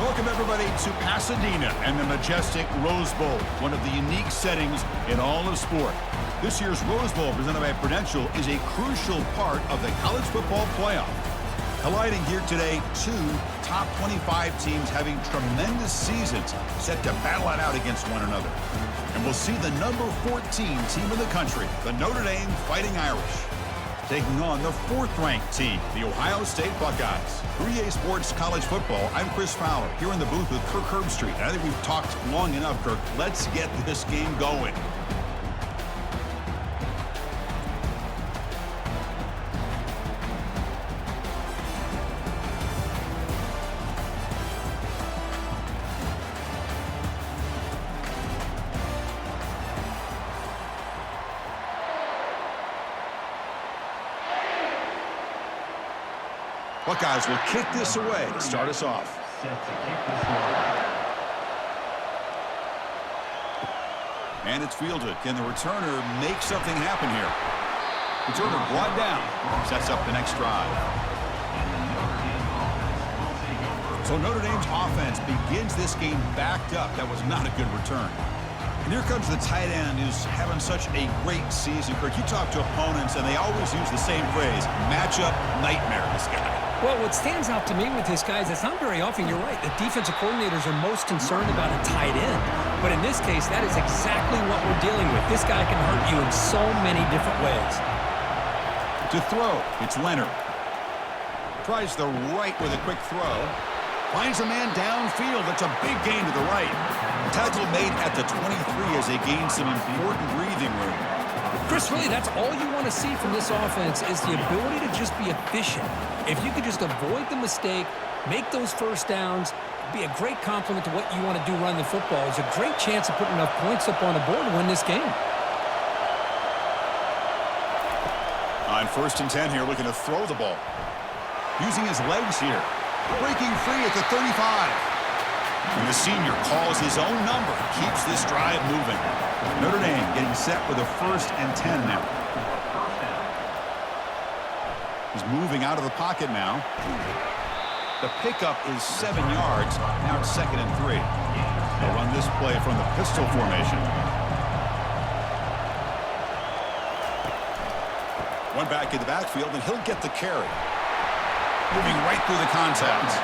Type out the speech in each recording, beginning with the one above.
Welcome, everybody, to Pasadena and the majestic Rose Bowl, one of the unique settings in all of sport. This year's Rose Bowl, presented by Prudential, is a crucial part of the college football playoff. Colliding here today, two top 25 teams having tremendous seasons set to battle it out against one another. And we'll see the number 14 team in the country, the Notre Dame Fighting Irish, taking on the fourth-ranked team, the Ohio State Buckeyes. 3A Sports College Football, I'm Chris Fowler, here in the booth with Kirk Herbstreit. I think we've talked long enough, Kirk. Let's get this game going. Buckeyes will kick this away to start us off. And it's fielded. Can the returner make something happen here? Returner brought down. Sets up the next drive. So Notre Dame's offense begins this game backed up. That was not a good return. And here comes the tight end who's having such a great season. Kirk, you talk to opponents, and they always use the same phrase, matchup nightmare, this guy. Well, what stands out to me with this guy is it's not very often, you're right, the defensive coordinators are most concerned about a tight end. But in this case, that is exactly what we're dealing with. This guy can hurt you in so many different ways. To throw, it's Leonard. Tries the right with a quick throw. Finds a man downfield. That's a big gain to the right. Tackle made at the 23 as they gain some important breathing room. Chris, really, that's all you want to see from this offense is the ability to just be efficient. If you could just avoid the mistake, make those first downs, be a great compliment to what you want to do running the football. It's a great chance of putting enough points up on the board to win this game. On 1st and 10 here, looking to throw the ball. Using his legs here. Breaking free at the 35. And the senior calls his own number. Keeps this drive moving. Notre Dame getting set with a 1st and 10 now. He's moving out of the pocket now. The pickup is 7 yards. Now it's 2nd and 3. They'll run this play from the pistol formation. One back in the backfield, and he'll get the carry. Moving right through the contact.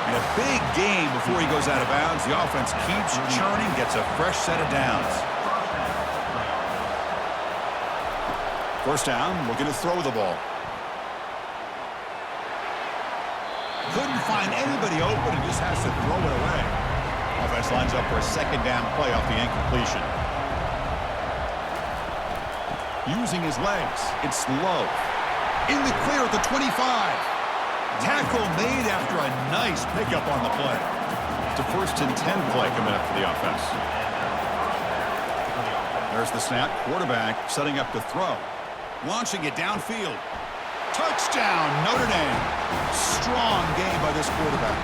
And a big gain before he goes out of bounds. The offense keeps churning, gets a fresh set of downs. 1st down, looking to throw the ball. Couldn't find anybody open and just has to throw it away. Offense lines up for a 2nd down play off the incompletion. Using his legs, it's low. In the clear at the 25. Tackle made after a nice pickup on the play. It's a 1st and 10 play coming up for the offense. There's the snap. Quarterback setting up to throw. Launching it downfield. Touchdown, Notre Dame. Strong game by this quarterback.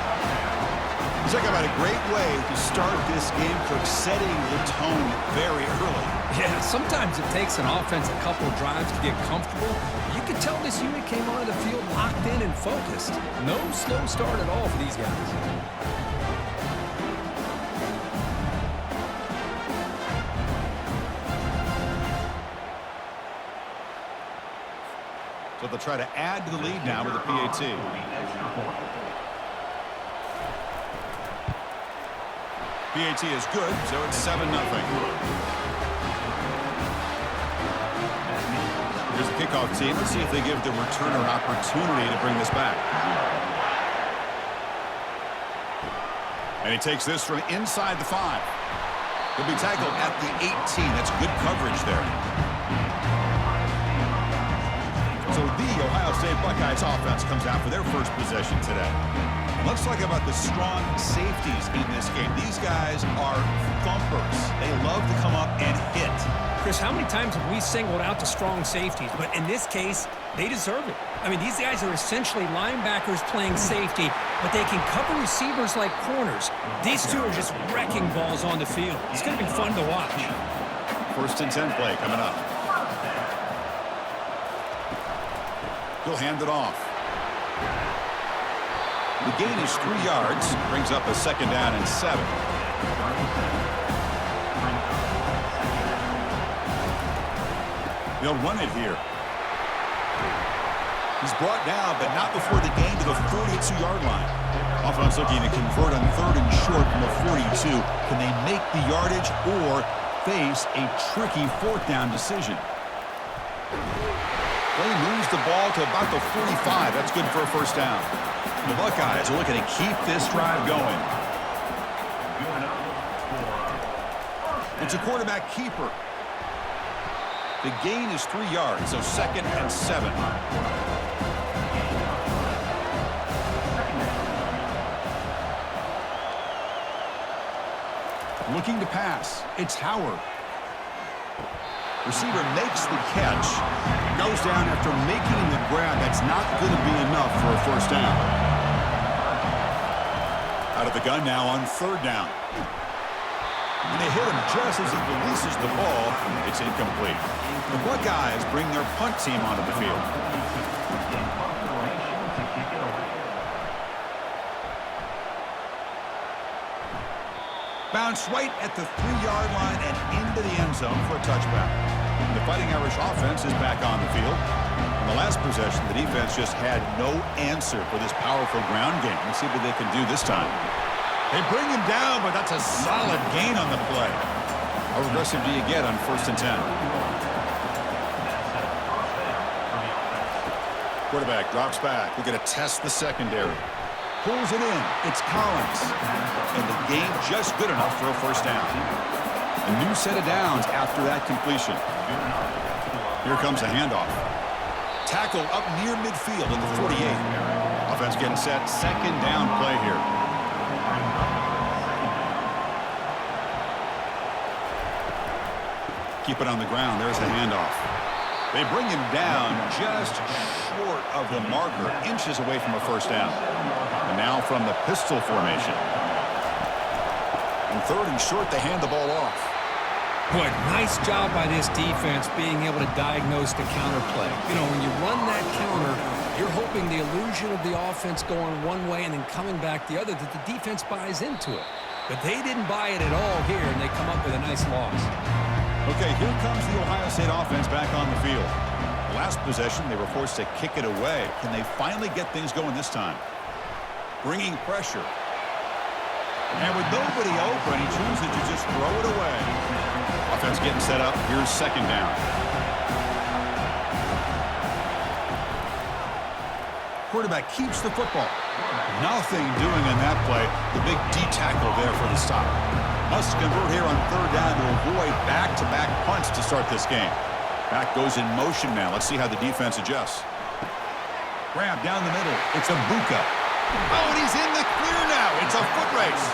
He's talking about a great way to start this game, for setting the tone very early. Yeah, sometimes it takes an offense a couple of drives to get comfortable. You can tell this unit came onto the field locked in and focused. No slow start at all for these guys. So they'll try to add to the lead now with the PAT. PAT is good, so it's 7-0. Here's the kickoff team. Let's see if they give the returner an opportunity to bring this back. And he takes this from inside the 5. He'll be tackled at the 18. That's good coverage there. So the Ohio State Buckeyes offense comes out for their first possession today. And let's talk about the strong safeties in this game. These guys are thumpers. They love to come up and hit. Chris, how many times have we singled out the strong safeties? But in this case, they deserve it. I mean, these guys are essentially linebackers playing safety, but they can cover receivers like corners. These two are just wrecking balls on the field. It's going to be fun to watch. 1st and 10 play coming up. He'll hand it off. The gain is 3 yards. Brings up a 2nd down and 7. They'll run it here. He's brought down, but not before the gain to the 42-yard line. Offense looking to convert on 3rd and short from the 42. Can they make the yardage or face a tricky 4th down decision? Well, he moves the ball to about the 45. That's good for a 1st down. The Buckeyes are looking to keep this drive going. It's a quarterback keeper. The gain is 3 yards, so 2nd and 7. Looking to pass. It's Howard. Receiver makes the catch. Goes down after making the grab. That's not going to be enough for a 1st down. Out of the gun now on 3rd down. And they hit him just as he releases the ball. It's incomplete. The Buckeyes bring their punt team onto the field. Bounce right at the 3-yard line and into the end zone for a touchback. The Fighting Irish offense is back on the field. In the last possession, the defense just had no answer for this powerful ground game. Let's see what they can do this time. They bring him down, but that's a solid gain on the play. How aggressive do you get on 1st and 10? Quarterback drops back. We're going to test the secondary. Pulls it in. It's Collins. And the gain just good enough for a 1st down. A new set of downs after that completion. Here comes a handoff. Tackle up near midfield in the 48. Offense getting set. 2nd down play here. Keep it on the ground. There's a handoff. They bring him down just short of the marker, inches away from a 1st down. And now from the pistol formation. And 3rd and short, they hand the ball off. Boy, nice job by this defense being able to diagnose the counterplay. You know, when you run that counter, you're hoping the illusion of the offense going one way and then coming back the other, that the defense buys into it. But they didn't buy it at all here, and they come up with a nice loss. Okay, here comes the Ohio State offense back on the field. The last possession, they were forced to kick it away. Can they finally get things going this time? Bringing pressure. And with nobody open, he chooses to just throw it away. Offense getting set up. Here's 2nd down. Quarterback keeps the football. Nothing doing in that play. The big D tackle there for the stop. Must convert here on 3rd down to avoid back-to-back punts to start this game. Back goes in motion now. Let's see how the defense adjusts. Grab down the middle. It's Abuka. Oh, and he's in the clear now. It's a foot race.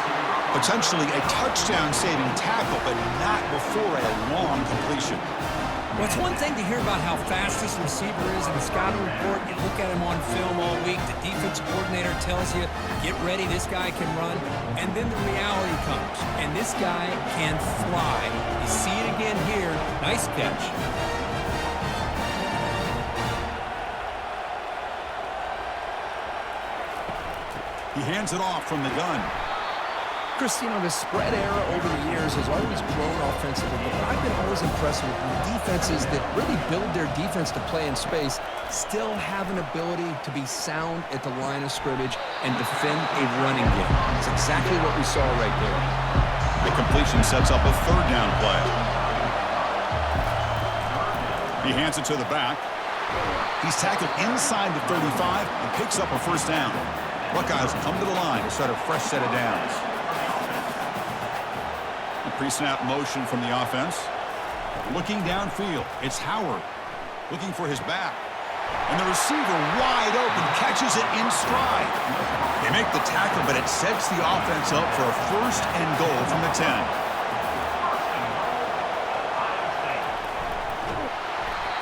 Potentially a touchdown-saving tackle, but not before a long completion. Well, it's one thing to hear about how fast this receiver is in the scouting report. You look at him on film all week. The defense coordinator tells you, get ready, this guy can run. And then the reality comes, and this guy can fly. You see it again here. Nice catch. He hands it off from the gun. Chris, you know, the spread era over the years has always grown offensively, but I've been always impressed with the defenses that really build their defense to play in space, still have an ability to be sound at the line of scrimmage and defend a running game. It's exactly what we saw right there. The completion sets up a 3rd down play. He hands it to the back. He's tackled inside the 35 and picks up a 1st down. Buckeyes come to the line to start a fresh set of downs. A pre-snap motion from the offense. Looking downfield, it's Howard looking for his back. And the receiver wide open catches it in stride. They make the tackle, but it sets the offense up for a 1st and goal from the 10.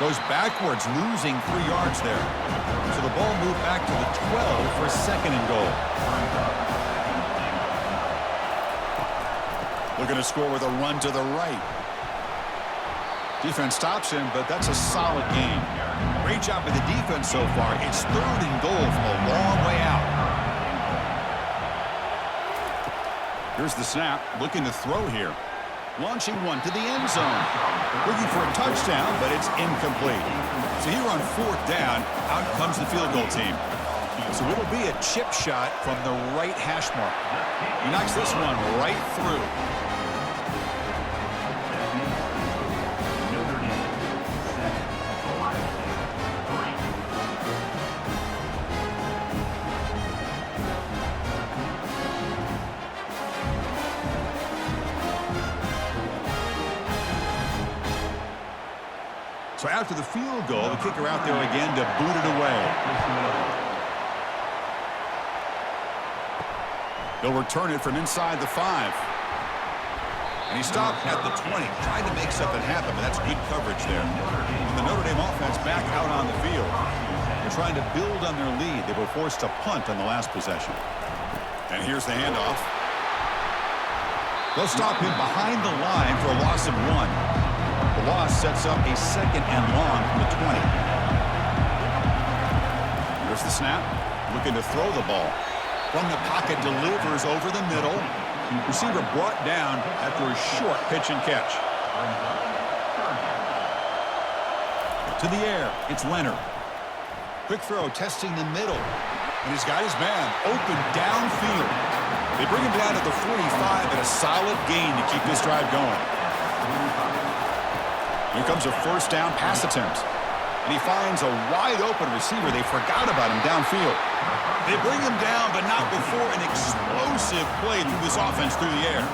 Goes backwards, losing 3 yards there. So the ball moved back to the 12 for a 2nd and goal. Looking to score with a run to the right. Defense stops him, but that's a solid game. Great job by the defense so far. It's 3rd and goal from a long way out. Here's the snap, looking to throw here. Launching one to the end zone. Looking for a touchdown, but it's incomplete. So here on 4th down, out comes the field goal team. So it'll be a chip shot from the right hash mark. He knocks this one right through. So after the field goal, the kicker out there again to boot it away. He'll return it from inside the 5. And he stopped at the 20, trying to make something happen, but that's good coverage there. And the Notre Dame offense back out on the field. They're trying to build on their lead. They were forced to punt on the last possession. And here's the handoff. They'll stop him behind the line for a loss of 1. The loss sets up a 2nd and long from the 20. Here's the snap. Looking to throw the ball. From the pocket, delivers over the middle. Receiver brought down after a short pitch and catch. To the air, it's Leonard. Quick throw, testing the middle. And he's got his man open downfield. They bring him down to the 45 and a solid gain to keep this drive going. Here comes a 1st down pass attempt. And he finds a wide-open receiver. They forgot about him downfield. They bring him down, but not before an explosive play through this offense through the air.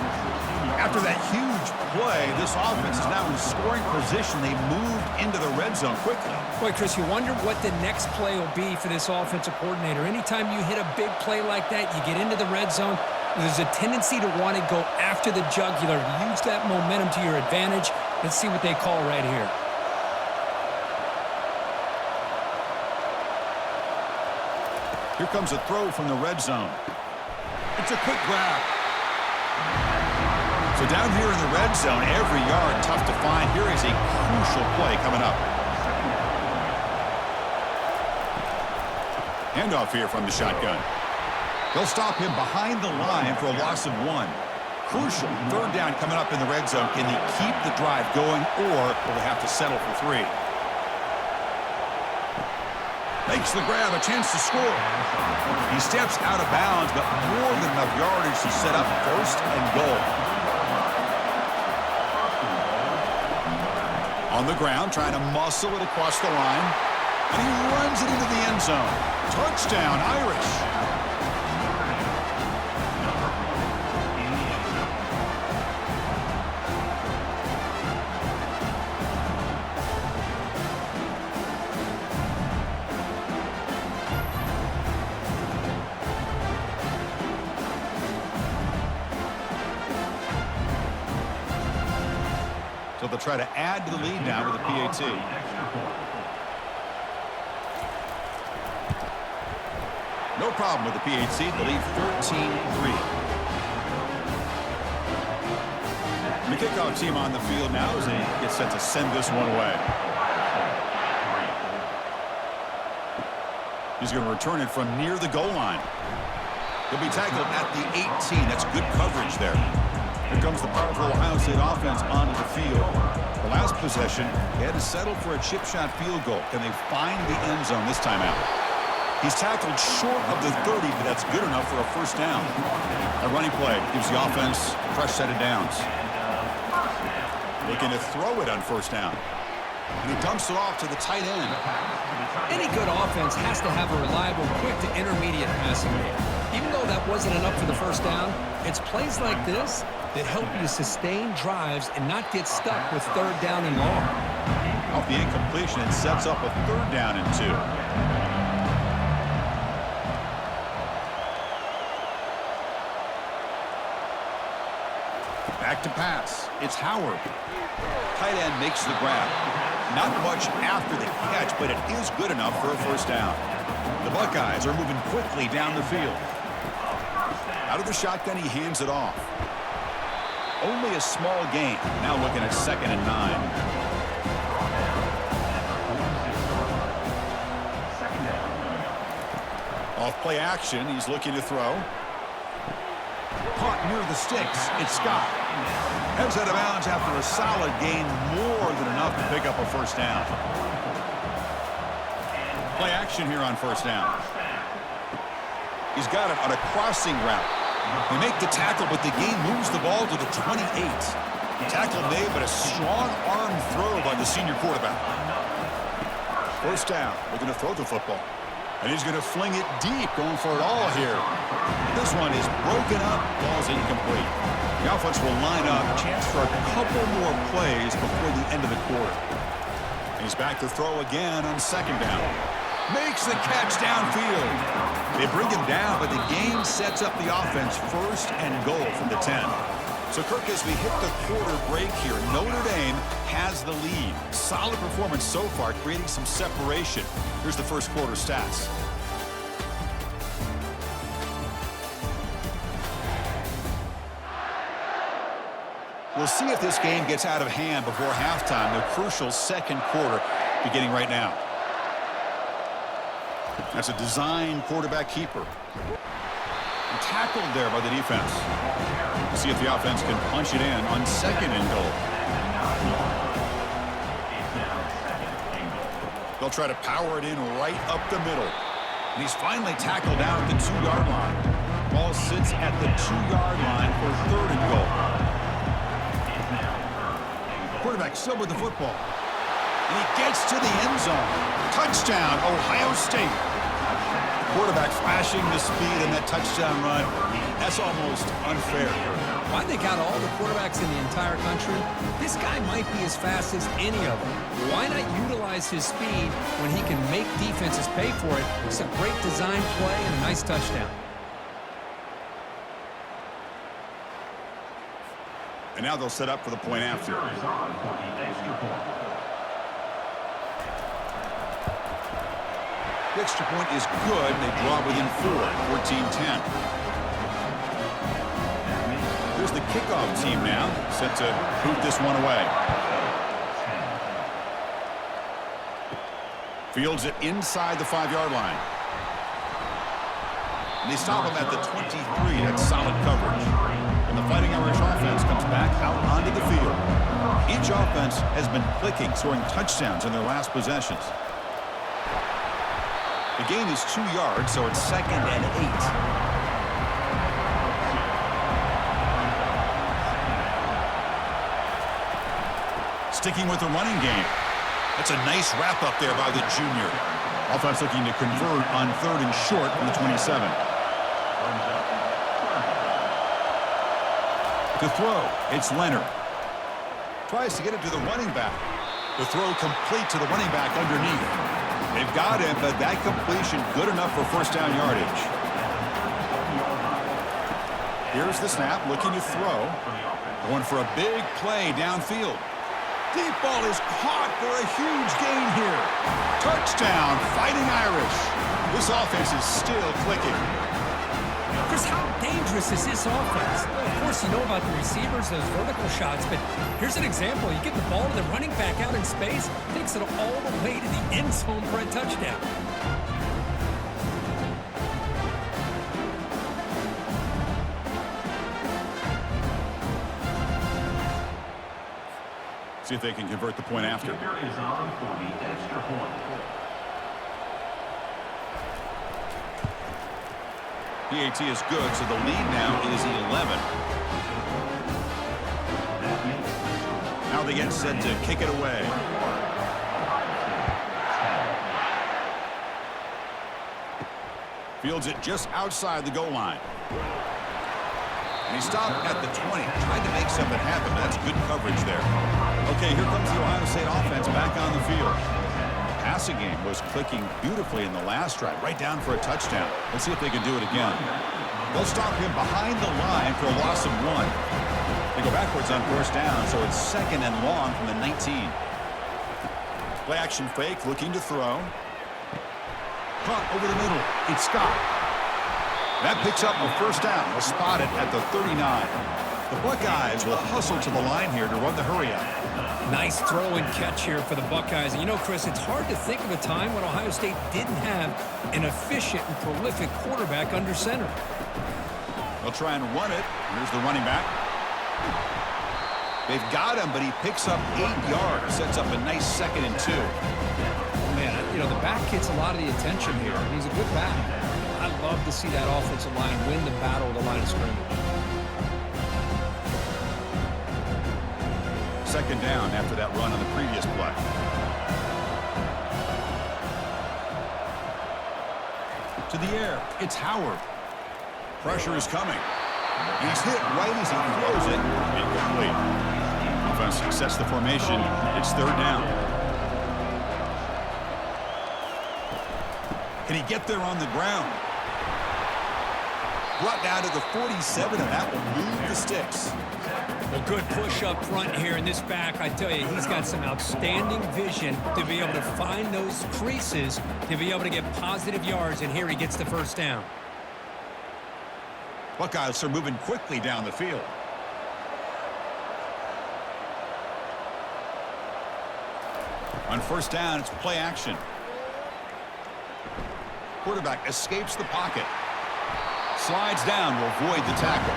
After that huge play, this offense is now in scoring position. They moved into the red zone quickly. Boy, Chris, you wonder what the next play will be for this offensive coordinator. Anytime you hit a big play like that, you get into the red zone, there's a tendency to want to go after the jugular, use that momentum to your advantage. Let's see what they call right here. Here comes a throw from the red zone. It's a quick grab. So down here in the red zone, every yard tough to find. Here is a crucial play coming up. Handoff here from the shotgun. They'll stop him behind the line for a loss of 1. Crucial 3rd down coming up in the red zone. Can they keep the drive going, or will they have to settle for 3? Makes the grab, a chance to score. He steps out of bounds, but more than enough yardage to set up 1st and goal. On the ground, trying to muscle it across the line. And he runs it into the end zone. Touchdown, Irish. So they'll try to add to the lead now with a PAT. No problem with the PAT. They lead 13-3. The kickoff team on the field now as they get set to send this one away. He's going to return it from near the goal line. He'll be tackled at the 18. That's good coverage there. Here comes the powerful Ohio State offense onto the field. The last possession, they had to settle for a chip shot field goal. Can they find the end zone this time out? He's tackled short of the 30, but that's good enough for a 1st down. A running play gives the offense a fresh set of downs. Looking to throw it on 1st down. And he dumps it off to the tight end. Any good offense has to have a reliable, quick to intermediate passing game. Even though that wasn't enough for the 1st down, it's plays like this that help you sustain drives and not get stuck with 3rd down and long. Off the incompletion, it sets up a 3rd down and 2. Back to pass. It's Howard. Tight end makes the grab. Not much after the catch, but it is good enough for a 1st down. The Buckeyes are moving quickly down the field. Out of the shotgun, he hands it off. Only a small gain. Now looking at 2nd and 9. Off play action, he's looking to throw. Caught near the sticks. It's Scott. Heads out of bounds after a solid gain, more than enough to pick up a first down. Play action here on first down. He's got it on a crossing route. They make the tackle, but the gain moves the ball to the 28. Tackle made, but a strong arm throw by the senior quarterback. First down. We're going to throw the football. And he's going to fling it deep, going for it all here. This one is broken up. Ball's incomplete. The offense will line up. Chance for a couple more plays before the end of the quarter. And he's back to throw again on second down. Makes the catch downfield. They bring him down, but the gain sets up the offense first and goal from the 10. So, Kirk, as we hit the quarter break here, Notre Dame has the lead. Solid performance so far, creating some separation. Here's the first quarter stats. We'll see if this game gets out of hand before halftime. The crucial second quarter beginning right now. That's a design quarterback keeper. And tackled there by the defense. We'll see if the offense can punch it in on second and goal. They'll try to power it in right up the middle. And he's finally tackled down at the 2-yard line. Ball sits at the 2-yard line for third and goal. Quarterback still with the football. And he gets to the end zone. Touchdown, Ohio State. Quarterback flashing the speed in that touchdown run. That's almost unfair. Why they got all the quarterbacks in the entire country? This guy might be as fast as any of them. Why not utilize his speed when he can make defenses pay for it? It's a great design play and a nice touchdown. And now they'll set up for the point after. The extra point is good. They draw within 4, 14-10. Here's the kickoff team now, set to boot this one away. Fields it inside the 5-yard line. And they stop him at the 23. That's solid coverage. And the Fighting Irish offense comes back out onto the field. Each offense has been clicking, scoring touchdowns in their last possessions. The gain is 2 yards, so it's second and 8. Sticking with the running game. That's a nice wrap up there by the junior. Offense looking to convert on third and short from the 27. To throw, it's Leonard. Tries to get it to the running back. The throw complete to the running back underneath. They've got him, but that completion good enough for first down yardage. Here's the snap, looking to throw. Going for a big play downfield. Deep ball is caught for a huge gain here. Touchdown, Fighting Irish. This offense is still clicking. Chris, how dangerous is this offense? Of course, you know about the receivers, those vertical shots, but here's an example. You get the ball to the running back out in space, takes it all the way to the end zone for a touchdown. See if they can convert the point after. PAT is good, so the lead now is 11. Now they get set to kick it away. Fields it just outside the goal line. And he stopped at the 20. Tried to make something happen, but that's good coverage there. Okay, here comes the Ohio State offense back on the field. Passing game was clicking beautifully in the last drive, right down for a touchdown. Let's see if they can do it again. They'll stop him behind the line for a loss of 1. They go backwards on first down, so it's second and long from the 19. Play action fake, looking to throw. Caught over the middle. It's Scott. That picks up a first down. They'll spot it at the 39. The Buckeyes will hustle to the line here to run the hurry up. Nice throw and catch here for the Buckeyes. And you know, Chris, it's hard to think of a time when Ohio State didn't have an efficient and prolific quarterback under center. They'll try and run it. Here's the running back. They've got him, but he picks up 8 yards. Sets up a nice 2nd and 2. Man, the back gets a lot of the attention here. He's a good back. I love to see that offensive line win the battle of the line of scrimmage. 2nd down after that run on the previous play. To the air. It's Howard. Pressure is coming. He's hit right as he throws it. Incomplete. Offense sets the formation. It's 3rd down. Can he get there on the ground? Brought down to the 47, and that will move the sticks. Well, good push up front here in this back. I tell you, he's got some outstanding vision to be able to find those creases, to be able to get positive yards, and here he gets the 1st down. Buckeyes are moving quickly down the field. On 1st down, it's play action. Quarterback escapes the pocket. Slides down to avoid the tackle.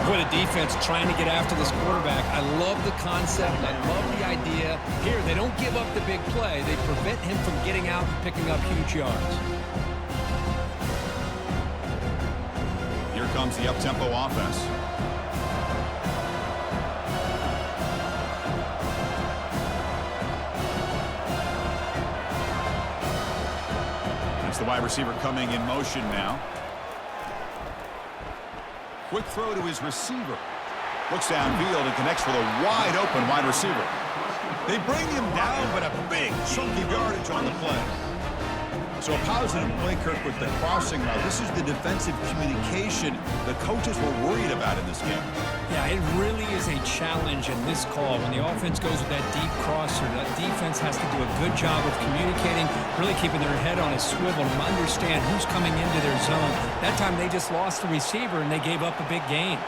For the defense trying to get after this quarterback, I love the concept. I love the idea. Here, they don't give up the big play. They prevent him from getting out and picking up huge yards. Here comes the up-tempo offense. It's the wide receiver coming in motion now. Quick throw to his receiver. Looks downfield and connects with a wide-open wide receiver. They bring him down, but a big chunk of yardage on the play. So a positive play, Kirk, with the crossing route. This is the defensive communication the coaches were worried about in this game. Yeah, it really is a challenge in this call. When the offense goes with that deep crosser, that defense has to do a good job of communicating, really keeping their head on a swivel and understand who's coming into their zone. That time they just lost the receiver and they gave up a big gain.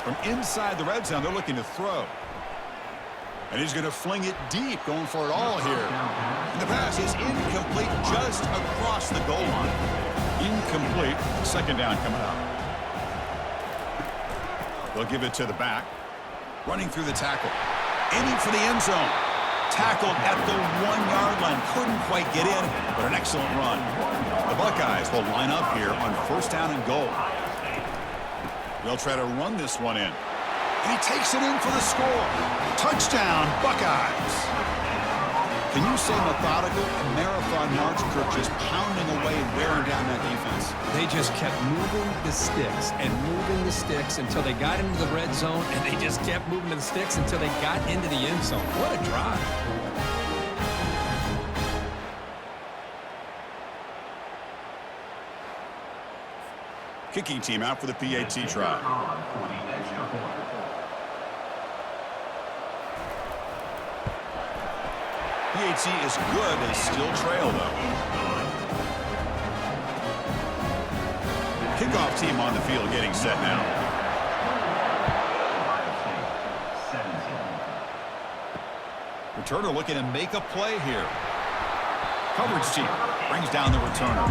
From inside the red zone, they're looking to throw. And he's going to fling it deep, going for it all here. And the pass is incomplete just across the goal line. Incomplete. 2nd down coming up. They'll give it to the back. Running through the tackle. Aiming for the end zone. Tackled at the 1-yard line. Couldn't quite get in, but an excellent run. The Buckeyes will line up here on 1st down and goal. They'll try to run this one in. And he takes it in for the score. Touchdown, Buckeyes. Can you say methodical? A marathon march, Kirk, just pounding away and wearing down that defense. They just kept moving the sticks and moving the sticks until they got into the red zone, and they just kept moving the sticks until they got into the end zone. What a drive. Kicking team out for the PAT try. PAT is good. They still trail, though. Kickoff team on the field getting set now. Returner looking to make a play here. Coverage team brings down the returner.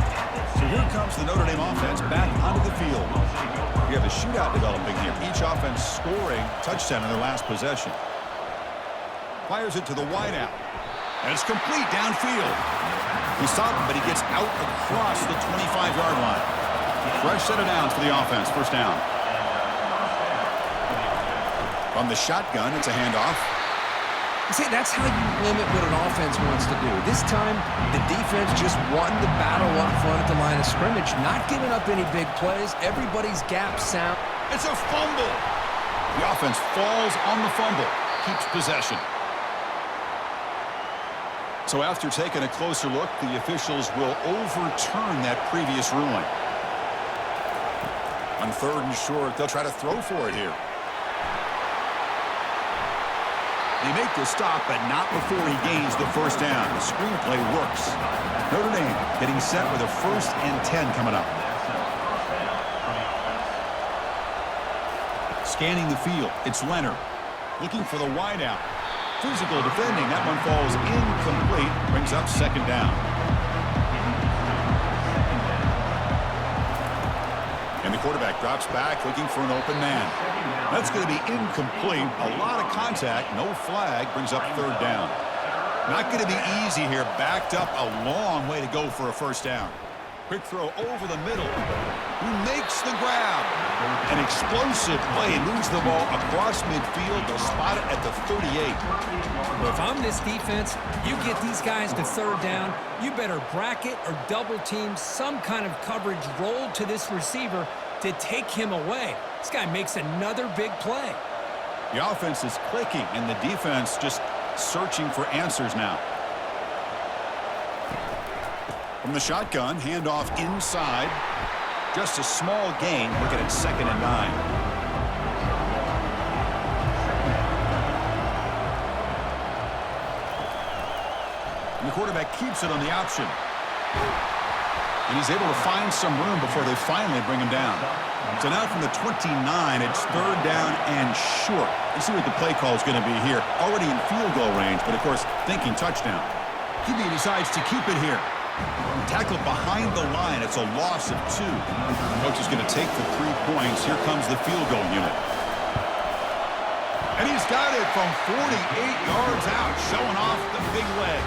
So here comes the Notre Dame offense back onto the field. We have a shootout developing here. Each offense scoring touchdown in their last possession. Fires it to the wideout. And it's complete downfield. We stop him, but he gets out across the 25-yard line. Fresh set of downs for the offense. 1st down. From the shotgun, it's a handoff. See, that's how you limit what an offense wants to do. This time, the defense just won the battle up front at the line of scrimmage, not giving up any big plays. Everybody's gap sound. It's a fumble. The offense falls on the fumble, keeps possession. So after taking a closer look, the officials will overturn that previous ruling. On 3rd and short, they'll try to throw for it here. They make the stop, but not before he gains the 1st down. The screenplay works. Notre Dame getting set with a 1st and 10 coming up. Scanning the field, it's Leonard. Looking for the wideout. Physical defending. That one falls incomplete. Brings up 2nd down. And And the quarterback drops back looking for an open man. That's going to be incomplete. A lot of contact. No flag. Brings up third down. Not going to be easy here. Backed up a long way to go for a first down. Quick throw over the middle. Who makes the grab? An explosive play. Moves the ball across midfield to spot it at the 38. Well, if I'm this defense, you get these guys to third down, you better bracket or double team some kind of coverage roll to this receiver to take him away. This guy makes another big play. The offense is clicking, and the defense just searching for answers now. From the shotgun, handoff inside. Just a small gain. Looking at 2nd and 9. And the quarterback keeps it on the option. And he's able to find some room before they finally bring him down. So now from the 29, it's third down and short. Let's see what the play call is going to be here. Already in field goal range, but of course, thinking touchdown. He decides to keep it here. Tackled behind the line. It's a loss of 2. Coach is going to take the 3 points. Here comes the field goal unit. And he's got it from 48 yards out, showing off the big leg.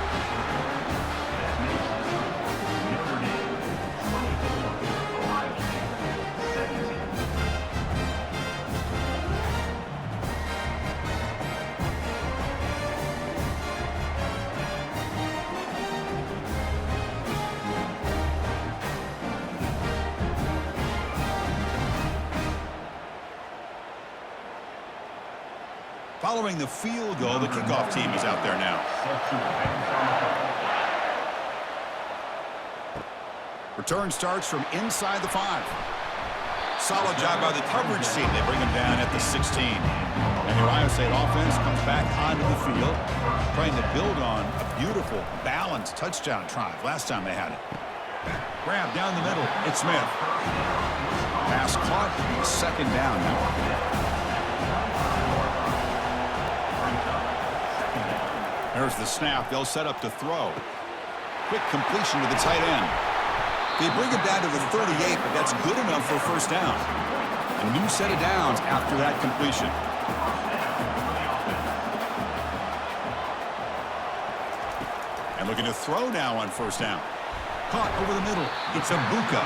Following the field goal, the kickoff team is out there now. Return starts from inside the 5. Solid job by the coverage team. They bring him down at the 16. And the Ohio State offense comes back onto the field, trying to build on a beautiful, balanced touchdown drive last time they had it. Grab down the middle. It's Smith. Pass caught. 2nd down now. There's the snap. They'll set up to throw. Quick completion to the tight end. They bring him down to the 38, but that's good enough for a first down. A new set of downs after that completion. And looking to throw now on first down. Caught over the middle. It's Abuka.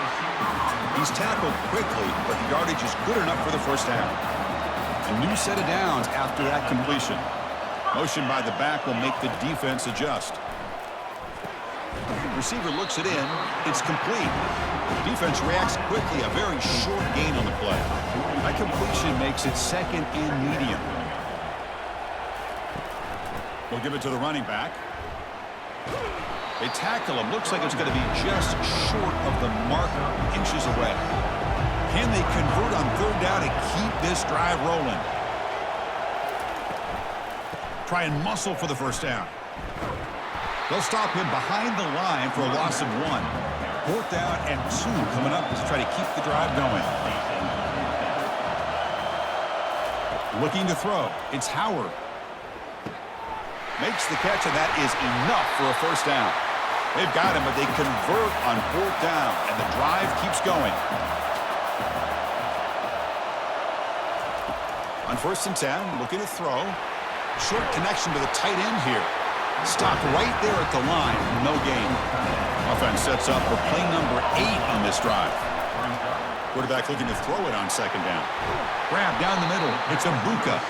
He's tackled quickly, but the yardage is good enough for the first down. A new set of downs after that completion. Motion by the back will make the defense adjust. Receiver looks it in. It's complete. Defense reacts quickly. A very short gain on the play. That completion makes it 2nd and medium. We'll give it to the running back. They tackle him. Looks like it's going to be just short of the marker, inches away. Can they convert on third down and keep this drive rolling? Try and muscle for the first down. They'll stop him behind the line for a loss of 1. 4th down and 2 coming up to try to keep the drive going. Looking to throw. It's Howard. Makes the catch, and that is enough for a first down. They've got him, but they convert on 4th down, and the drive keeps going. On 1st and 10, looking to throw. Short connection to the tight end here. Stopped right there at the line. No gain. Offense sets up for play number 8 on this drive. Quarterback looking to throw it on 2nd down. Grab down the middle. It's Abuka.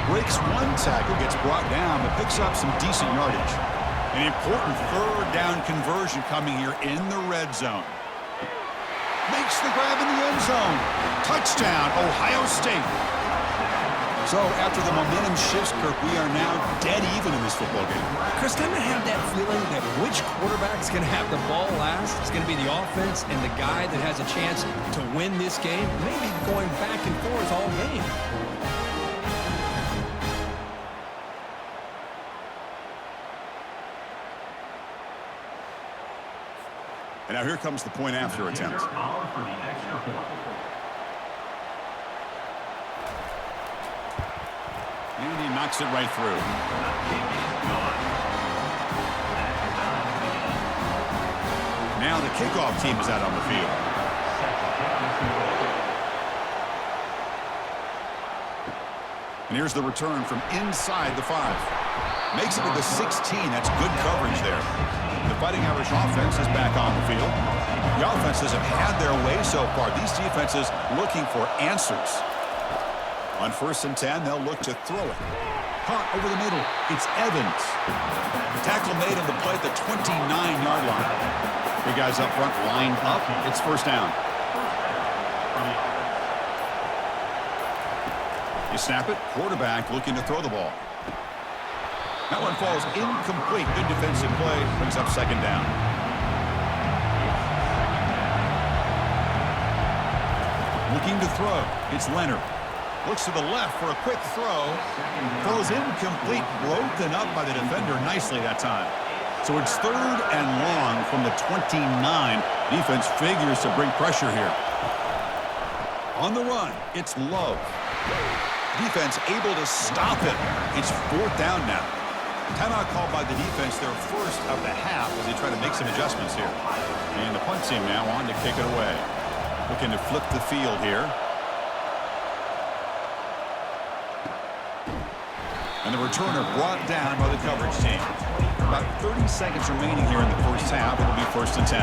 Breaks 1 tackle, gets brought down, but picks up some decent yardage. An important 3rd down conversion coming here in the red zone. Makes the grab in the end zone. Touchdown, Ohio State. So after the momentum shifts, Kirk, we are now dead even in this football game. Chris, don't I have that feeling that which quarterback's going to have the ball last? It's going to be the offense and the guy that has a chance to win this game. Maybe going back and forth all game. And now here comes the point after attempt. And he knocks it right through. Now the kickoff team is out on the field. here's the return from inside the 5. Makes it to the 16. That's good coverage there. The Fighting Irish offense is back on the field. The offenses have had their way so far. These defenses looking for answers. On 1st and 10, they'll look to throw it. Caught over the middle. It's Evans. Tackle made on the play at the 29-yard line. Three guys up front lined up. It's 1st down. You snap it. Quarterback looking to throw the ball. That one falls incomplete. Good defensive play. Brings up 2nd down. Looking to throw. It's Leonard. Looks to the left for a quick throw. Throws incomplete. Broken up by the defender nicely that time. So it's 3rd and long from the 29. Defense figures to bring pressure here. On the run, it's Love. Defense able to stop it. It's 4th down now. Timeout called by the defense, their first of the half, as they try to make some adjustments here. And the punt team now on to kick it away. Looking to flip the field here. And the returner brought down by the coverage team. About 30 seconds remaining here in the first half. It'll be 1st and 10.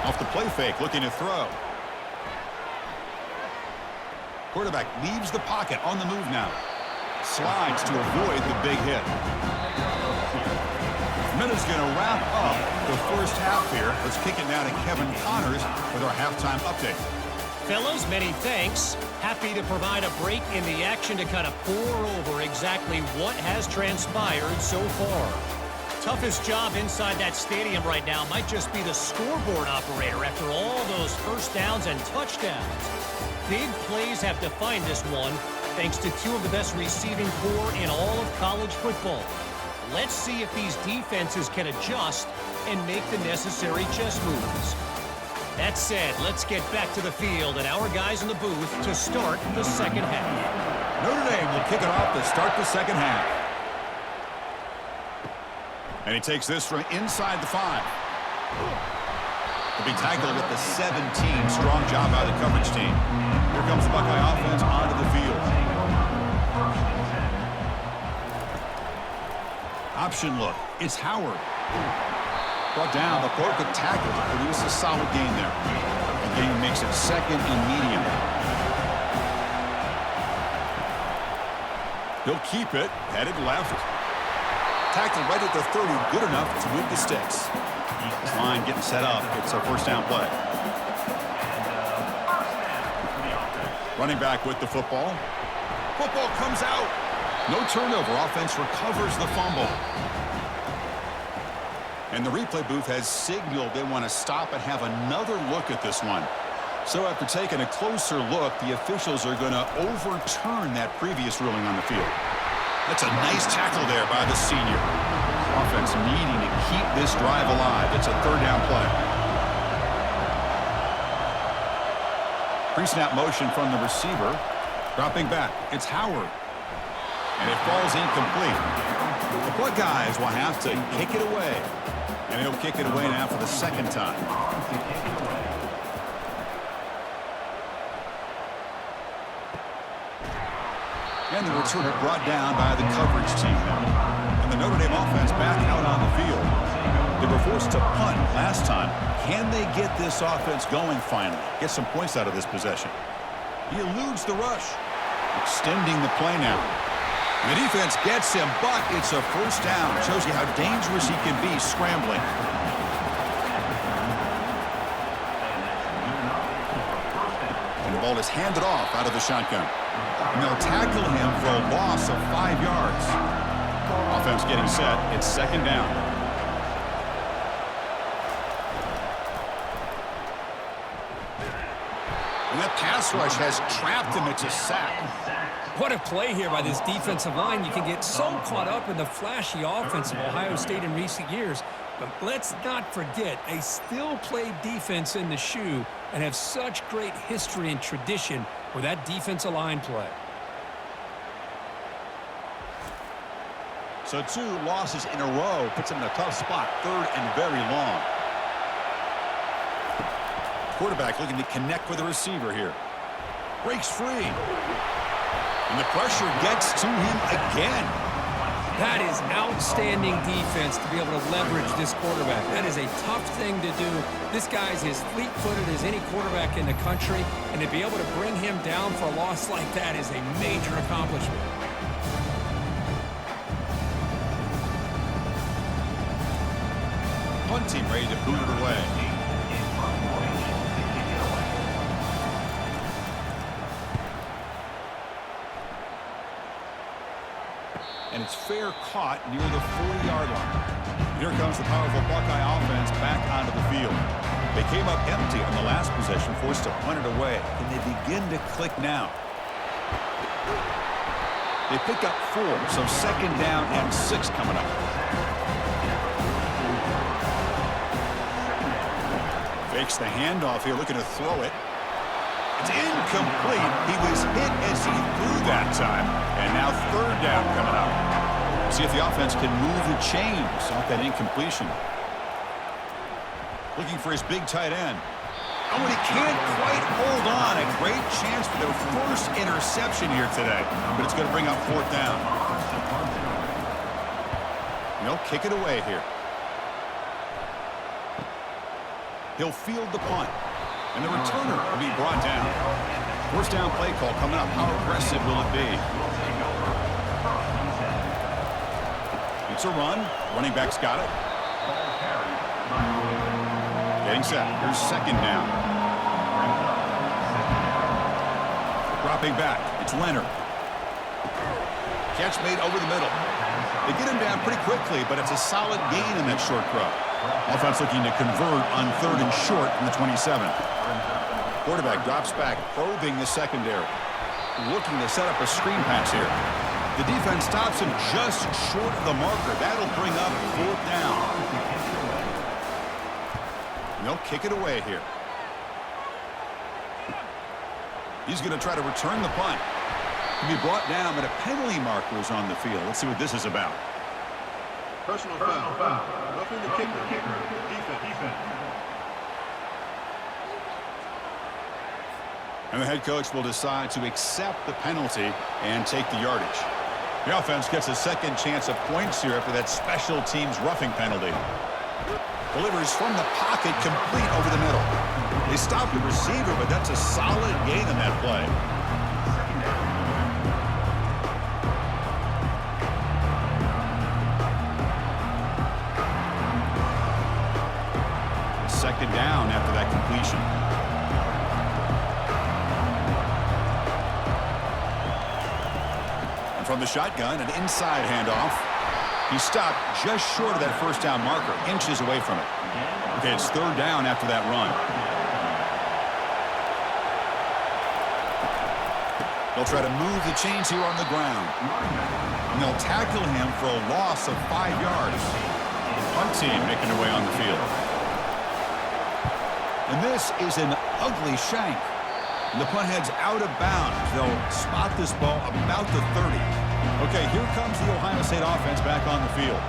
Off the play fake, looking to throw. Quarterback leaves the pocket, on the move now. Slides to avoid the big hit. Minute's going to wrap up the first half here. Let's kick it now to Kevin Connors with our halftime update. Fellows, many thanks. Happy to provide a break in the action to kind of pour over exactly what has transpired so far. Toughest job inside that stadium right now might just be the scoreboard operator after all those 1st downs and touchdowns. Big plays have defined this one, thanks to 2 of the best receiving corps in all of college football. Let's see if these defenses can adjust and make the necessary chess moves. That said, let's get back to the field and our guys in the booth to start the 2nd half. Notre Dame will kick it off to start the 2nd half. And he takes this from inside the 5. He'll be tackled at the 17. Strong job by the coverage team. Here comes the Buckeye offense onto the field. Option look. It's Howard. Brought down the broken tackle to produce a solid gain there. The gain makes it 2nd and medium. He'll keep it. Headed left. Tackled right at the 30. Good enough to move the sticks. This line getting set up. It's a 1st down play. Running back with the football. Football comes out. No turnover. Offense recovers the fumble. And the replay booth has signaled they want to stop and have another look at this one. So after taking a closer look, the officials are going to overturn that previous ruling on the field. That's a nice tackle there by the senior. Offense needing to keep this drive alive. It's a 3rd down play. Pre-snap motion from the receiver. Dropping back. It's Howard. And it falls incomplete. The Buckeyes will have to kick it away. And he'll kick it away now for the 2nd time. And the returner brought down by the coverage team. And the Notre Dame offense back out on the field. They were forced to punt last time. Can they get this offense going finally? Get some points out of this possession. He eludes the rush. Extending the play now. The defense gets him, but it's a 1st down. Shows you how dangerous he can be scrambling. And the ball is handed off out of the shotgun. And they'll tackle him for a loss of 5 yards. Offense getting set. It's 2nd down. And that pass rush has trapped him. It's a sack. What a play here by this defensive line. You can get so caught up in the flashy offense of Ohio State in recent years. But let's not forget, they still play defense in the shoe and have such great history and tradition with that defensive line play. So 2 losses in a row puts him in a tough spot. 3rd and very long. Quarterback looking to connect with the receiver here. Breaks free. And the pressure gets to him again. That is outstanding defense to be able to leverage this quarterback. That is a tough thing to do. This guy's as fleet-footed as any quarterback in the country, and to be able to bring him down for a loss like that is a major accomplishment. Punt team ready to boot it away. And it's fair caught near the 40-yard line. Here comes the powerful Buckeye offense back onto the field. They came up empty on the last possession, forced to punt it away. And they begin to click now. They pick up 4, so 2nd down and 6 coming up. Fakes the handoff here, looking to throw it. It's incomplete. He was hit as he threw that time. And now 3rd down coming up. See if the offense can move the chains off that incompletion. Looking for his big tight end. Oh, and he can't quite hold on. A great chance for their first interception here today. But it's going to bring up 4th down. They'll kick it away here. He'll field the punt. And the returner will be brought down. 1st down play call coming up. How aggressive will it be? It's a run. Running back's got it. Getting set. Here's 2nd down. Dropping back. It's Leonard. Catch made over the middle. They get him down pretty quickly, but it's a solid gain in that short throw. Offense looking to convert on 3rd and short from the 27. Quarterback drops back, probing the secondary. Looking to set up a screen pass here. The defense stops him just short of the marker. That'll bring up 4th down. And they'll kick it away here. He's going to try to return the punt. He'll be brought down, but a penalty marker is on the field. Let's see what this is about. Personal foul. Roughing the kicker. Defense. And the head coach will decide to accept the penalty and take the yardage. The offense gets a 2nd chance of points here after that special teams roughing penalty. Delivers from the pocket, complete over the middle. They stop the receiver, but that's a solid gain in that play. Second down after that completion. And from the shotgun, an inside handoff. He stopped just short of that 1st down marker, inches away from it. Okay, it's 3rd down after that run. They'll try to move the chains here on the ground. And they'll tackle him for a loss of 5 yards. Punt team making their way on the field. And this is an ugly shank. And the punt heads out of bounds. They'll spot this ball about the 30. Okay, here comes the Ohio State offense back on the field.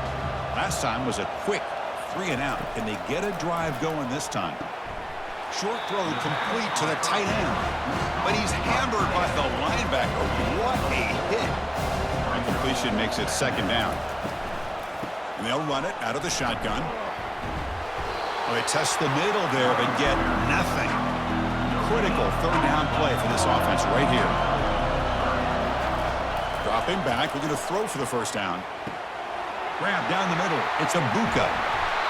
Last time was a quick 3 and out. Can they get a drive going this time? Short throw complete to the tight end. But he's hammered by the linebacker. What a hit. And completion makes it 2nd down. And they'll run it out of the shotgun. Well, they test the middle there, but get nothing. Critical 3rd down play for this offense right here. Dropping back, looking to throw for the 1st down. Grab down the middle. It's Abuka.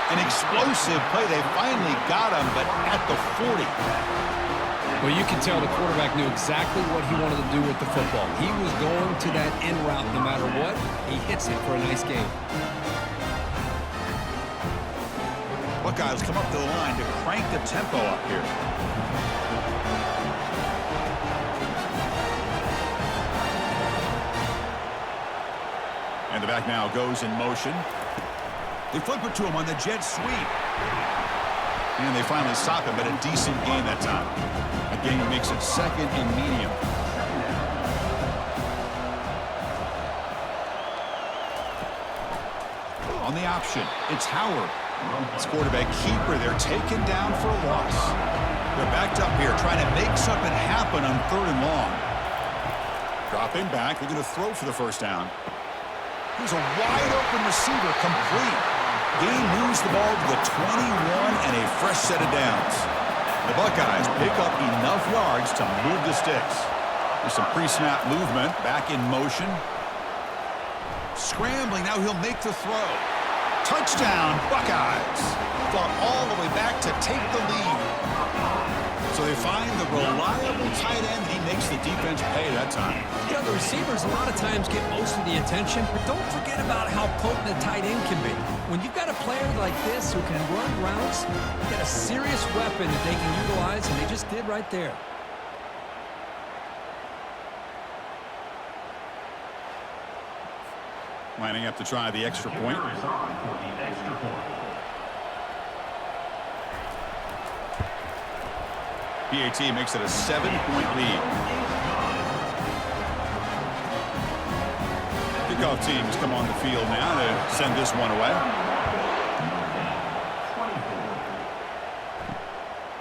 An explosive play. They finally got him, but at the 40. Well, you can tell the quarterback knew exactly what he wanted to do with the football. He was going to that end route no matter what. He hits it for a nice gain. Buckeyes come up to the line to crank the tempo up here. And the back now goes in motion. They flip it to him on the jet sweep. And they finally stop him, but a decent gain that time. A gain makes it 2nd and medium. On the option, it's Howard. It's quarterback keeper. They're taken down for a loss. They're backed up here trying to make something happen on 3rd and long. Dropping back, looking to throw for the first down. Here's a wide-open receiver, complete. Gain moves the ball to the 21 and a fresh set of downs. The Buckeyes pick up enough yards to move the sticks. There's some pre-snap movement, back in motion. Scrambling, now he'll make the throw. Touchdown, Buckeyes. Fought all the way back to take the lead. So they find the reliable tight end. He makes the defense pay that time. You know, the receivers a lot of times get most of the attention, but don't forget about how potent a tight end can be. When you've got a player like this who can run routes, you got a serious weapon that they can utilize, and they just did right there. Lining up to try the extra point. PAT makes it a 7-point lead. Kickoff team has come on the field now to send this one away.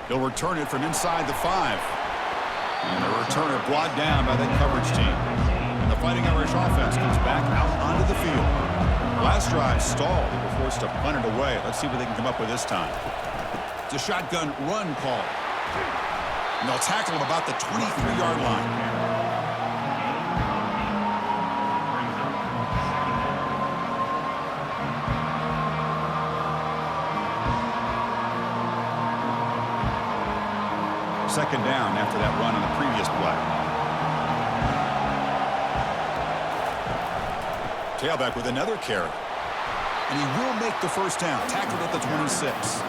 He'll return it from inside the 5. And the returner brought down by that coverage team. And the Fighting Irish offense comes back out onto the field. Last drive stalled. They were forced to punt it away. Let's see what they can come up with this time. It's a shotgun run call. And they'll tackle him about the 23-yard line. Second down after that run on the previous play. Tailback with another carry. And he will make the first down. Tackled at the 26.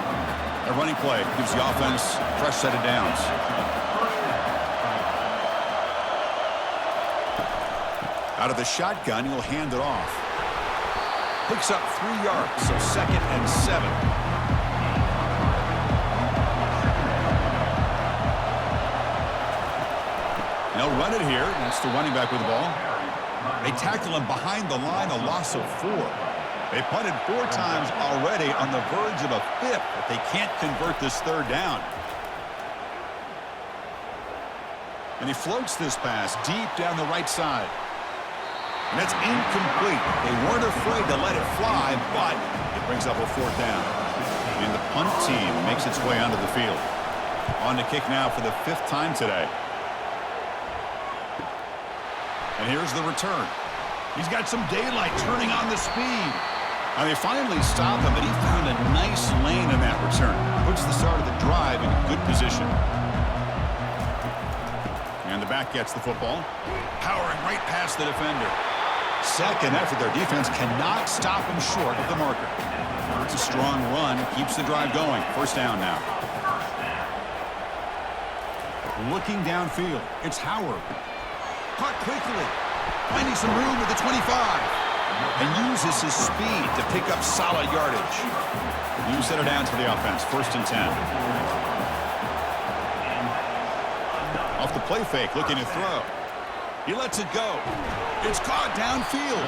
A running play gives the offense a fresh set of downs. Out of the shotgun, he'll hand it off. Picks up 3 yards, so 2nd and 7. They'll run it here. That's the running back with the ball. They tackle him behind the line, a loss of 4. They punted 4 times already, on the verge of a 5th, but they can't convert this 3rd down. And he floats this pass deep down the right side. And that's incomplete. They weren't afraid to let it fly, but it brings up a 4th down. And the punt team makes its way onto the field. On to kick now for the 5th time today. And here's the return. He's got some daylight turning on the speed. And they finally stop him, but he found a nice lane in that return. Puts the start of the drive in good position. And the back gets the football. Powering right past the defender. Second effort, their defense cannot stop him short of the marker. It's a strong run, keeps the drive going. First down now. Looking downfield, it's Howard. Caught quickly, finding some room at the 25. And uses his speed to pick up solid yardage. You set it down to the offense, 1st and 10. Off the play fake, looking to throw. He lets it go. It's caught downfield.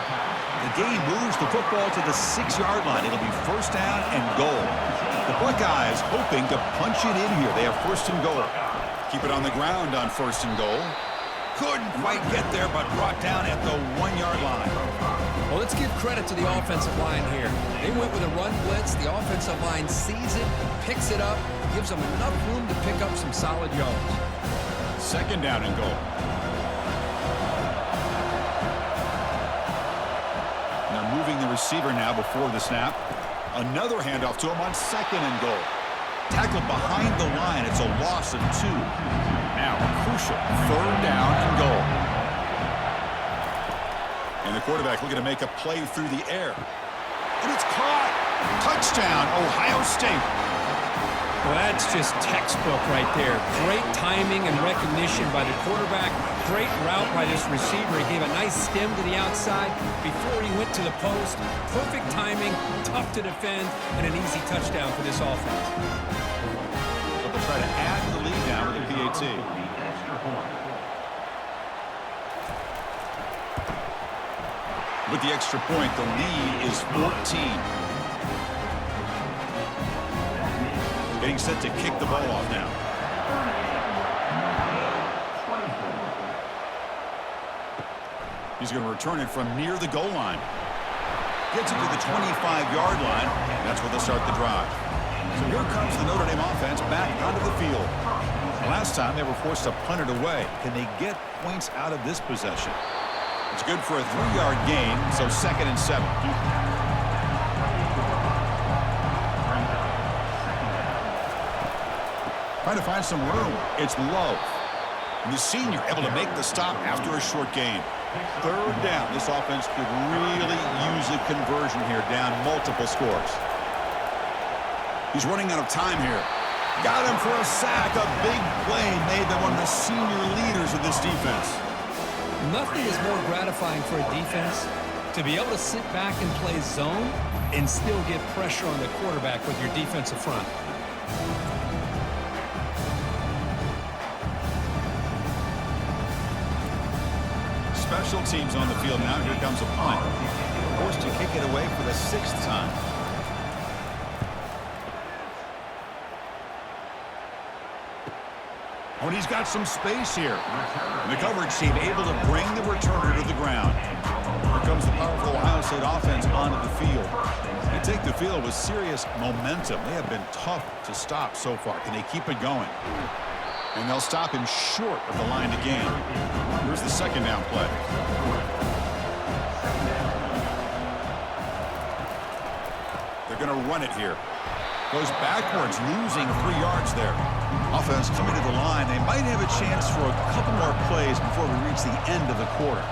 The game moves the football to the 6-yard line. It'll be 1st down and goal. The Buckeyes hoping to punch it in here. They have 1st and goal. Keep it on the ground on 1st and goal. Couldn't quite get there, but brought down at the 1-yard line. Well, let's give credit to the offensive line here. They went with a run blitz. The offensive line sees it, picks it up, gives them enough room to pick up some solid yards. 2nd down and goal. They're moving the receiver now before the snap. Another handoff to him on 2nd and goal. Tackled behind the line. It's a loss of 2. Now a crucial 3rd down and goal. And the quarterback looking to make a play through the air. And it's caught. Touchdown, Ohio State. Well, that's just textbook right there. Great timing and recognition by the quarterback. Great route by this receiver. He gave a nice stem to the outside before he went to the post. Perfect timing, tough to defend, and an easy touchdown for this offense. But they'll try to add to the lead now with the PAT. With the extra point, the lead is 14. Getting set to kick the ball off now. He's going to return it from near the goal line. Gets it to the 25-yard line. That's where they'll start the drive. So here comes the Notre Dame offense back onto the field. Last time they were forced to punt it away. Can they get points out of this possession? It's good for a 3-yard gain, so 2nd and 7. Trying to find some room. It's low. And the senior able to make the stop after a short gain. 3rd down. This offense could really use a conversion here, down multiple scores. He's running out of time here. Got him for a sack. A big play made by one of the senior leaders of this defense. Nothing is more gratifying for a defense to be able to sit back and play zone and still get pressure on the quarterback with your defensive front. Special teams on the field now. Here comes a punt. Forced to kick it away for the 6th time. Oh, and he's got some space here. And the coverage team able to bring the returner to the ground. Here comes the powerful Ohio State offense onto the field. They take the field with serious momentum. They have been tough to stop so far. Can they keep it going? And they'll stop him short of the line to gain. Here's the 2nd down play. They're going to run it here. Goes backwards, losing 3 yards there. Offense coming to the line. They might have a chance for a couple more plays before we reach the end of the quarter.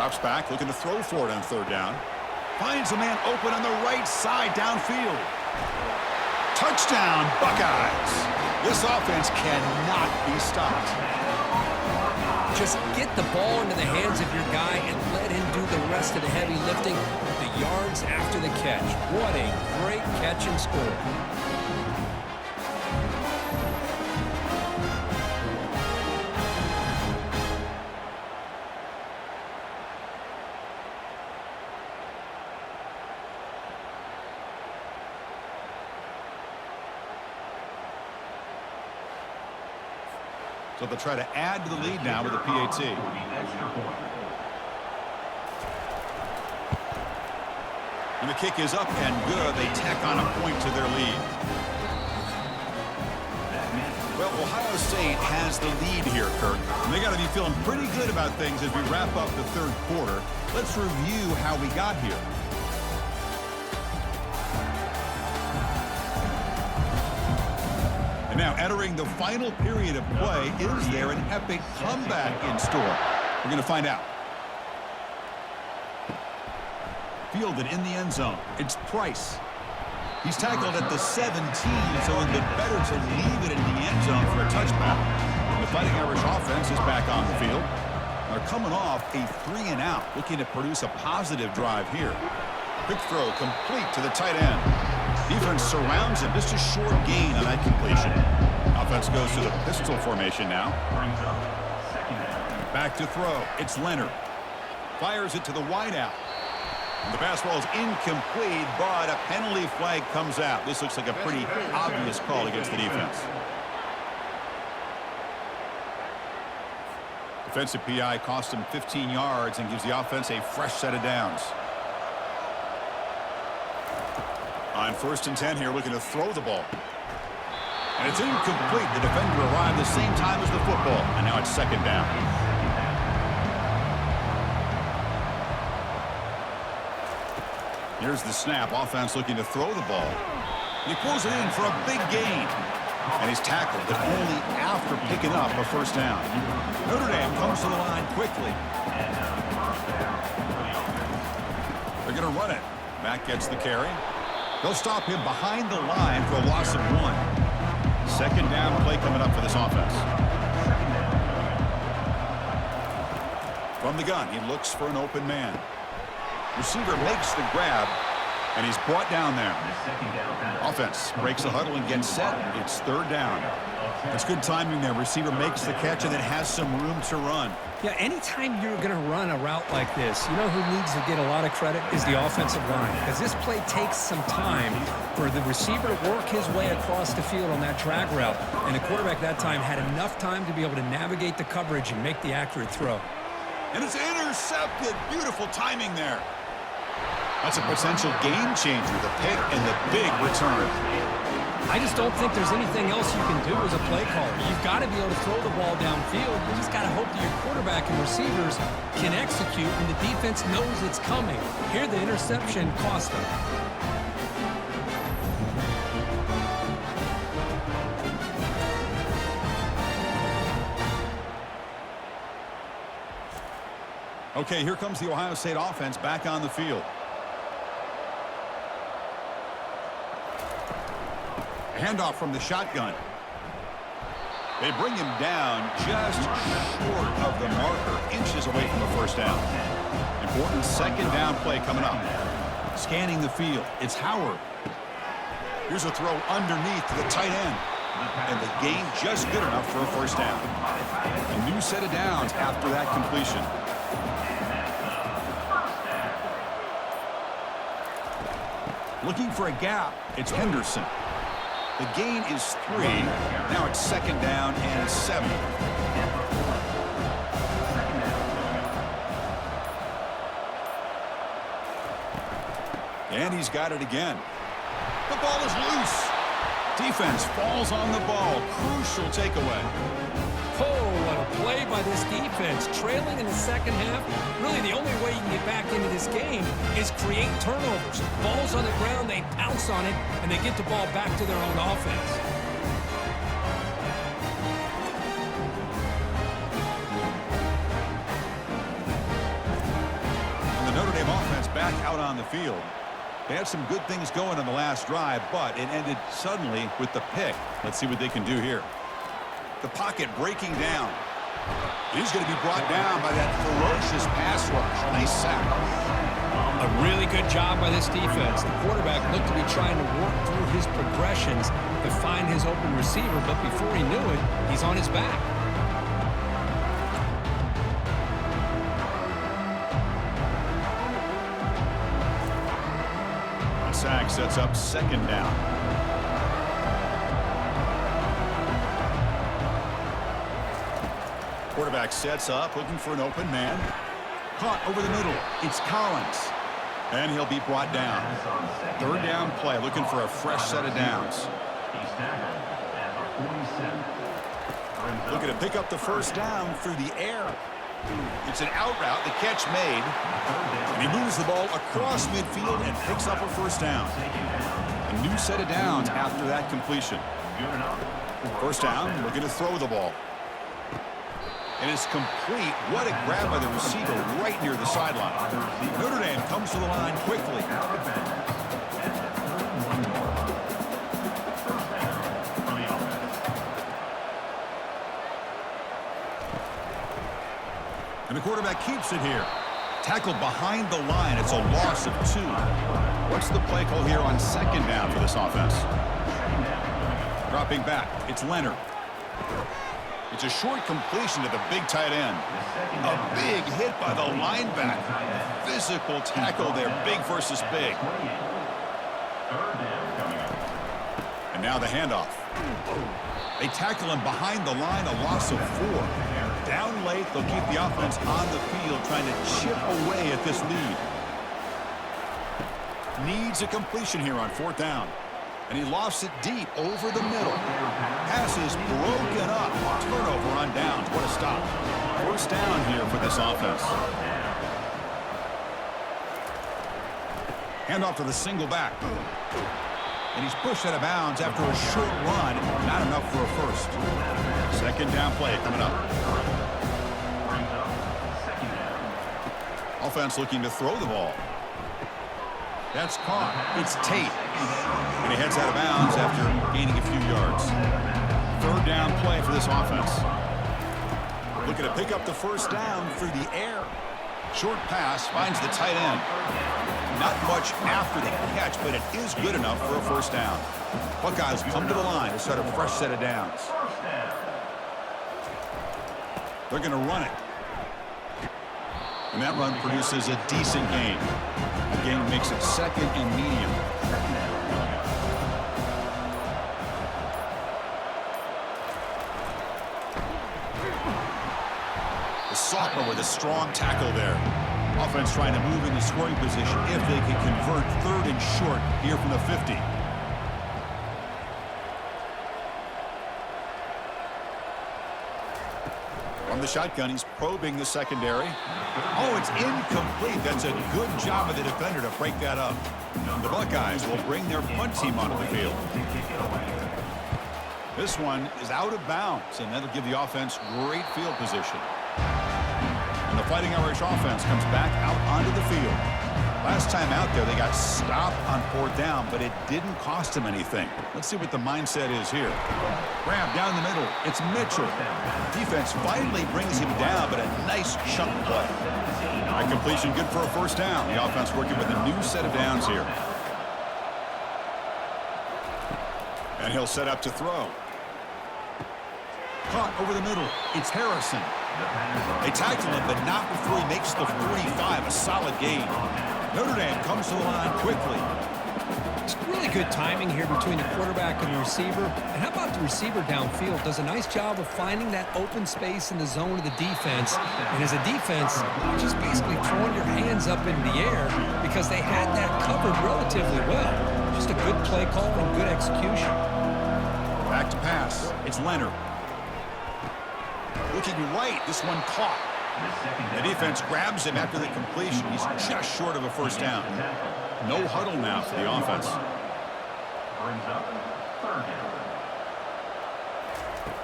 Drops back, looking to throw for it on 3rd down. Finds a man open on the right side downfield. Touchdown, Buckeyes. This offense cannot be stopped. Just get the ball into the hands of your guy and let him do the rest of the heavy lifting. The yards after the catch. What a great catch and score. So they'll try to add to the lead now with a PAT. And the kick is up and good. They tack on a point to their lead. Well, Ohio State has the lead here, Kirk. And they got to be feeling pretty good about things as we wrap up the 3rd quarter. Let's review how we got here. And now entering the final period of play, is there an epic comeback in store? We're going to find out. Fielded in the end zone. It's Price. He's tackled at the 17, so it'd be better to leave it in the end zone for a touchback. The Fighting Irish offense is back on the field. They're coming off a 3-and-out, looking to produce a positive drive here. Quick throw complete to the tight end. Defense surrounds him. Just a short gain on that completion. Offense goes to the pistol formation now. Back to throw. It's Leonard. Fires it to the wideout. The pass ball is incomplete, but a penalty flag comes out. This looks like a pretty obvious call against the defense. Defensive PI cost him 15 yards and gives the offense a fresh set of downs. On 1st and 10 here, looking to throw the ball. And it's incomplete. The defender arrived the same time as the football, and now it's 2nd down. Here's the snap. Offense looking to throw the ball. He pulls it in for a big gain. And he's tackled, but only after picking up a 1st down. Notre Dame comes to the line quickly. They're going to run it. Mack gets the carry. They'll stop him behind the line for a loss of 1. 2nd down play coming up for this offense. From the gun, he looks for an open man. Receiver makes the grab, and he's brought down there. Offense breaks the huddle and gets set. It's 3rd down. It's good timing there. Receiver makes the catch and then has some room to run. Yeah, anytime you're going to run a route like this, you know who needs to get a lot of credit is the offensive line. Because this play takes some time for the receiver to work his way across the field on that drag route. And the quarterback that time had enough time to be able to navigate the coverage and make the accurate throw. And it's intercepted. Beautiful timing there. That's a potential game changer, the pick and the big return. I just don't think there's anything else you can do as a play caller. You've got to be able to throw the ball downfield. You just got to hope that your quarterback and receivers can execute and the defense knows it's coming. Here, the interception cost them. Okay, here comes the Ohio State offense back on the field. Handoff from the shotgun. They bring him down just short of the marker, inches away from a first down. Important second down play coming up. Scanning the field, it's Howard. Here's a throw underneath to the tight end. And the gain just good enough for a first down. A new set of downs after that completion. Looking for a gap, it's Henderson. The gain is 3. Now it's second down and 7. And he's got it again. The ball is loose. Defense falls on the ball. Crucial takeaway. Oh, what a play by this defense. Trailing in the second half, really the only way you can get back into this game is create turnovers. Ball's on the ground, they pounce on it, and they get the ball back to their own offense. And the Notre Dame offense back out on the field. They had some good things going on the last drive, but it ended suddenly with the pick. Let's see what they can do here. The pocket breaking down. He's going to be brought down by that ferocious pass rush. Nice sack. A really good job by this defense. The quarterback looked to be trying to work through his progressions to find his open receiver, but before he knew it, he's on his back. The sack sets up second down. Quarterback sets up, looking for an open man. Caught over the middle. It's Collins. And he'll be brought down. Third down play, looking for a fresh set of downs. Looking to pick up the first down through the air. It's an out route, the catch made. And he moves the ball across midfield and picks up a first down. A new set of downs after that completion. First down, looking to throw the ball. And it's complete. What a grab by the receiver right near the sideline. Notre Dame comes to the line quickly. And the quarterback keeps it here. Tackled behind the line. It's a loss of 2. What's the play call here on second down for this offense? Dropping back. It's Leonard. It's a short completion to the big tight end. A big hit by the linebacker. Physical tackle there, big versus big. And now the handoff. They tackle him behind the line, a loss of 4. Down late, they'll keep the offense on the field, trying to chip away at this lead. Needs a completion here on fourth down. And he lofts it deep over the middle. Pass is broken up. Turnover on downs. What a stop. First down here for this offense. Handoff to the single back. And he's pushed out of bounds after a short run. Not enough for a first. Second down play coming up. Offense looking to throw the ball. That's caught. It's Tate. And he heads out of bounds after gaining a few yards. Third down play for this offense. Looking to pick up the first down through the air. Short pass finds the tight end. Not much after the catch, but it is good enough for a first down. Buckeyes come to the line to start a fresh set of downs. They're going to run it. And that run produces a decent gain. The gain makes it second and medium. The sophomore with a strong tackle there. Offense trying to move into scoring position if they can convert 3rd and short here from the 50. From the shotgun, he's probing the secondary. Oh, it's incomplete. That's a good job of the defender to break that up. The Buckeyes will bring their punt team onto the field. This one is out of bounds, and that'll give the offense great field position. And the Fighting Irish offense comes back out onto the field. Last time out there, they got stopped on 4th down, but it didn't cost them anything. Let's see what the mindset is here. Grab down the middle. It's Mitchell. Defense finally brings him down, but a nice chunk play. That completion good for a 1st down. The offense working with a new set of downs here. And he'll set up to throw. Caught over the middle. It's Harrison. They tackle him, but not before he makes the 45. A solid gain. Notre Dame comes to the line quickly. It's really good timing here between the quarterback and the receiver. And how about the receiver downfield? Does a nice job of finding that open space in the zone of the defense. And as a defense, just basically throwing your hands up in the air because they had that covered relatively well. Just a good play call and good execution. Back to pass. It's Leonard. Looking right, this one caught. The defense grabs him after the completion. He's just short of a 1st down. No huddle now for the offense.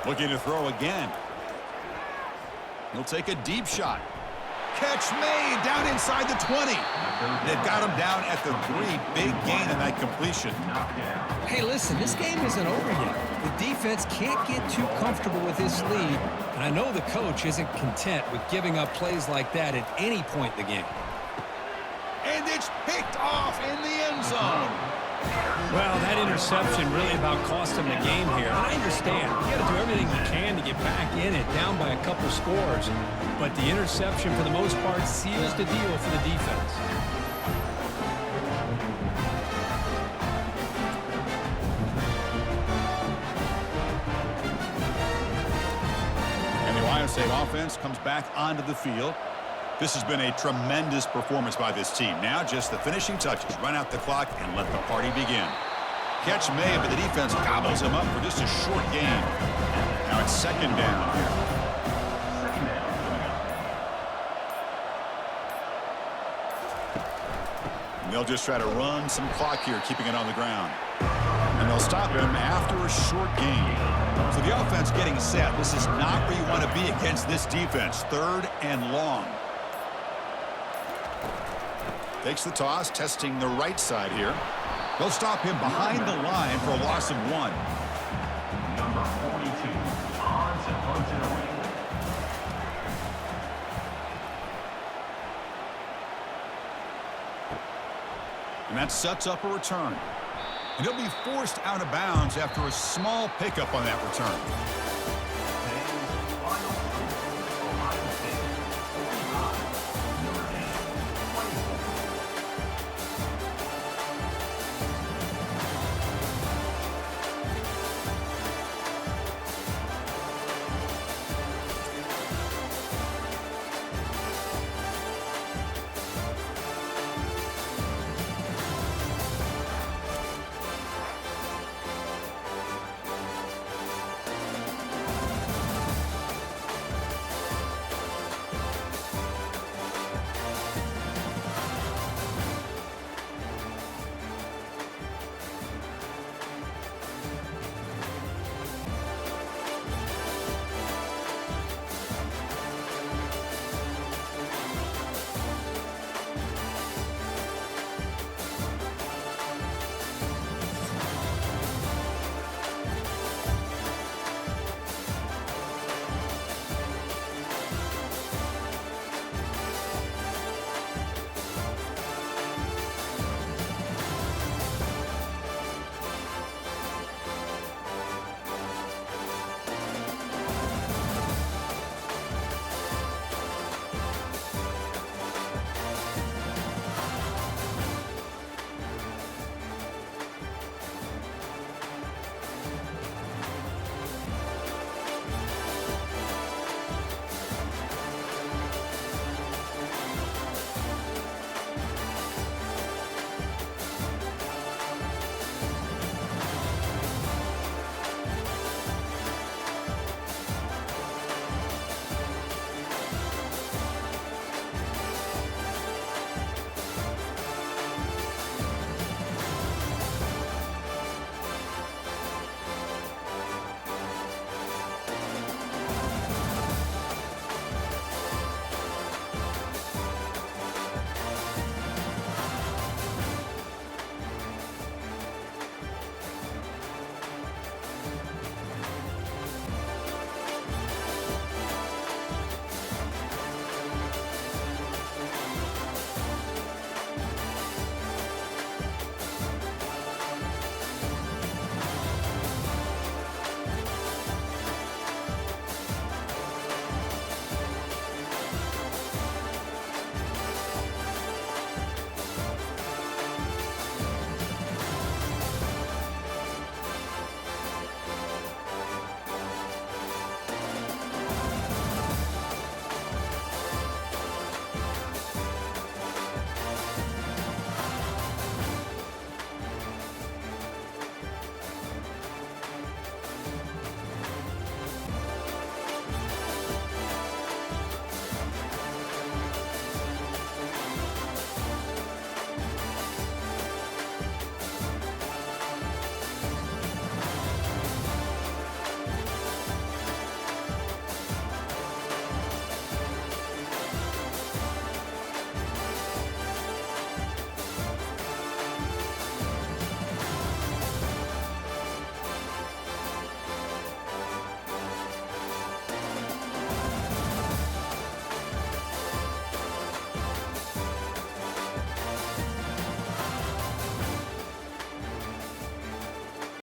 Looking to throw again. He'll take a deep shot. Catch made down inside the 20. They've got him down at the 3. Big gain in that completion. Hey, listen, this game isn't over yet. The defense can't get too comfortable with this lead, and I know the coach isn't content with giving up plays like that at any point in the game. And it's picked off in the end zone. Well, that interception really about cost him the game here. And I understand. You got to do everything you can to get back in it, down by a couple scores. But the interception, for the most part, seals the deal for the defense. And the Ohio State offense comes back onto the field. This has been a tremendous performance by this team. Now just the finishing touches. Run out the clock and let the party begin. Catch made, but the defense gobbles him up for just a short gain. Now it's 2nd down here. And they'll just try to run some clock here, keeping it on the ground. And they'll stop him after a short gain. So the offense getting set. This is not where you want to be against this defense. 3rd and long. Takes the toss, testing the right side here. They'll stop him behind the line for a loss of 1. Number 42, on to punt away. And that sets up a return. And he'll be forced out of bounds after a small pickup on that return.